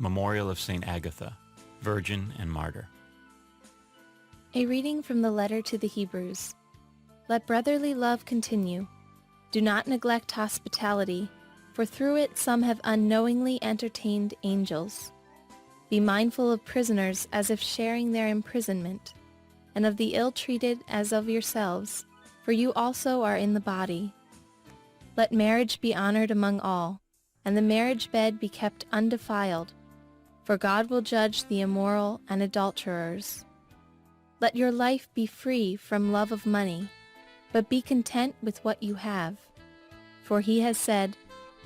Memorial of St. Agatha, Virgin and Martyr. A reading from the letter to the Hebrews. Let brotherly love continue. Do not neglect hospitality, for through it some have unknowingly entertained angels. Be mindful of prisoners as if sharing their imprisonment, and of the ill-treated as of yourselves, for you also are in the body. Let marriage be honored among all, and the marriage bed be kept undefiled, for God will judge the immoral and adulterers. Let your life be free from love of money, but be content with what you have. For he has said,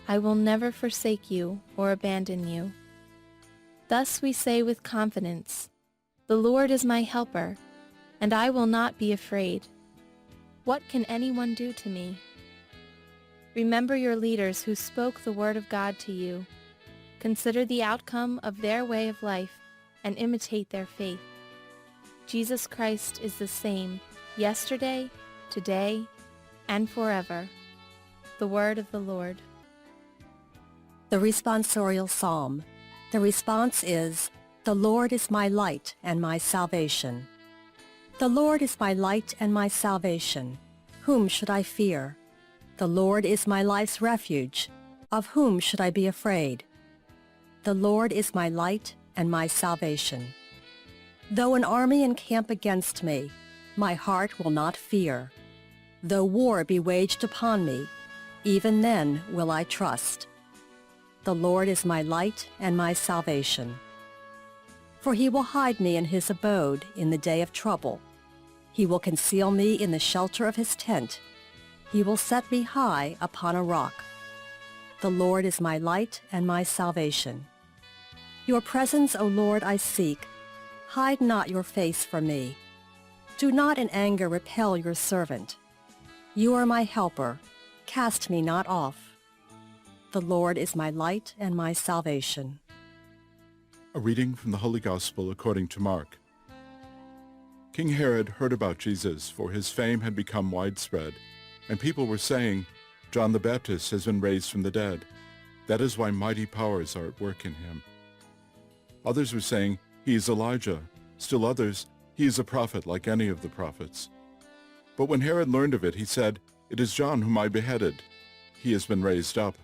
I will never forsake you or abandon you. Thus we say with confidence, the Lord is my helper, and I will not be afraid. What can anyone do to me? Remember your leaders who spoke the word of God to you. Consider the outcome of their way of life and imitate their faith. Jesus Christ is the same yesterday, today, and forever. The word of the Lord. The responsorial psalm. The response is, The Lord is my light and my salvation. The Lord is my light and my salvation. Whom should I fear? The Lord is my life's refuge. Of whom should I be afraid? The Lord is my light and my salvation. Though an army encamp against me, my heart will not fear. Though war be waged upon me, even then will I trust. The Lord is my light and my salvation. For he will hide me in his abode in the day of trouble. He will conceal me in the shelter of his tent. He will set me high upon a rock. The Lord is my light and my salvation. Your presence, O Lord, I seek. Hide not your face from me. Do not in anger repel your servant. You are my helper. Cast me not off. The Lord is my light and my salvation. A reading from the Holy Gospel according to Mark. King Herod heard about Jesus, for his fame had become widespread, and people were saying, John the Baptist has been raised from the dead. That is why mighty powers are at work in him. Others were saying, he is Elijah. Still others, he is a prophet like any of the prophets. But when Herod learned of it, he said, It is John whom I beheaded. He has been raised up.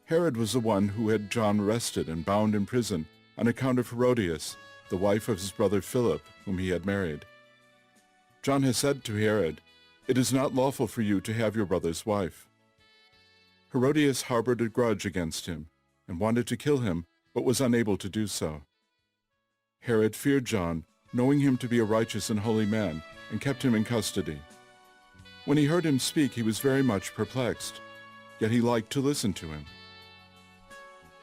Herod was the one who had John arrested and bound in prison on account of Herodias, the wife of his brother Philip, whom he had married. John has said to Herod, It is not lawful for you to have your brother's wife. Herodias harbored a grudge against him and wanted to kill him, but was unable to do so. Herod feared John, knowing him to be a righteous and holy man, and kept him in custody. When he heard him speak, he was very much perplexed, yet he liked to listen to him.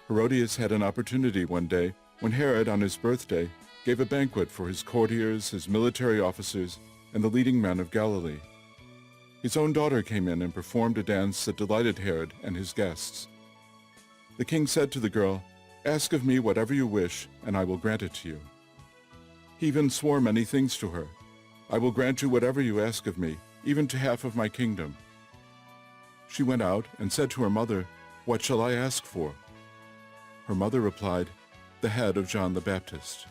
Herodias had an opportunity one day when Herod, on his birthday, gave a banquet for his courtiers, his military officers, and the leading men of Galilee. His own daughter came in and performed a dance that delighted Herod and his guests. The king said to the girl, Ask of me whatever you wish, and I will grant it to you. He even swore many things to her. I will grant you whatever you ask of me, even to half of my kingdom. She went out and said to her mother, What shall I ask for? Her mother replied, The head of John the Baptist.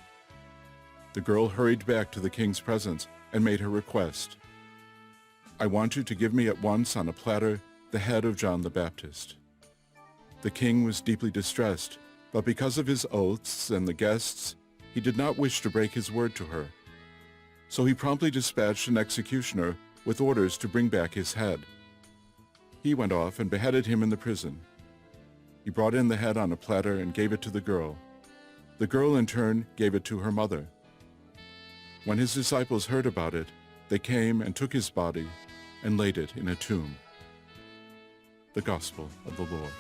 The girl hurried back to the king's presence and made her request. I want you to give me at once on a platter the head of John the Baptist. The king was deeply distressed, but because of his oaths and the guests, he did not wish to break his word to her. So he promptly dispatched an executioner with orders to bring back his head. He went off and beheaded him in the prison. He brought in the head on a platter and gave it to the girl. The girl in turn gave it to her mother. When his disciples heard about it, they came and took his body and laid it in a tomb. The Gospel of the Lord.